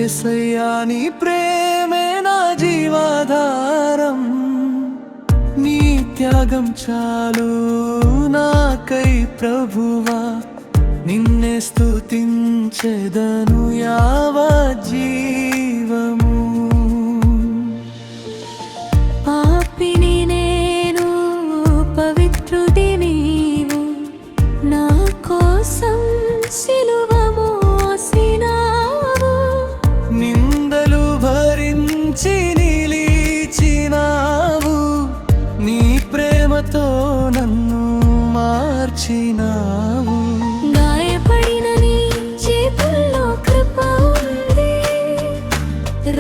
యేసయ్యా నీ ప్రేమే నా జీవాధారం, నీ త్యాగం చాలు నాకై ప్రభువా, నిన్నే స్తుతించెదను యావజ్జీవము. పాపిని నేను, పవిత్రుడి నీవు, నా కోసం సిలువ మోసినావు, నిందలు భరించి నిలిచినావు, నీ ప్రేమతో నన్ను మార్చినావు. గాయపడిన నీ చేతుల్లో కృప ఉంది,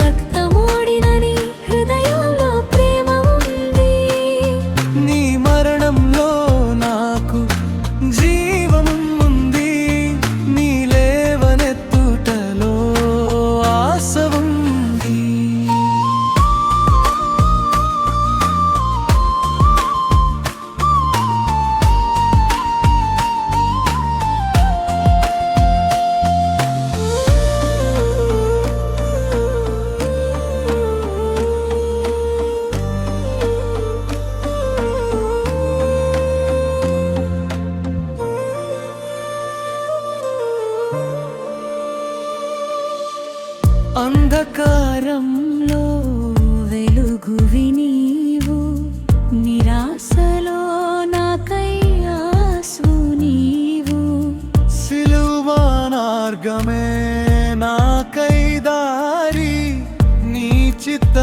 రక్తమోడిన నీ హృదయంలో ప్రేమ ఉంది. నీ మరణంలో నాకు జీవం ఉంది, నీ లేవనెత్తుటలో ఆశ ఉంది. అంధకారంలో వెలుగువి నీవు, నిరాశలో నాకై ఆసు నీవు, సిలువ మార్గమే నాకై దారి, నీ చిత్త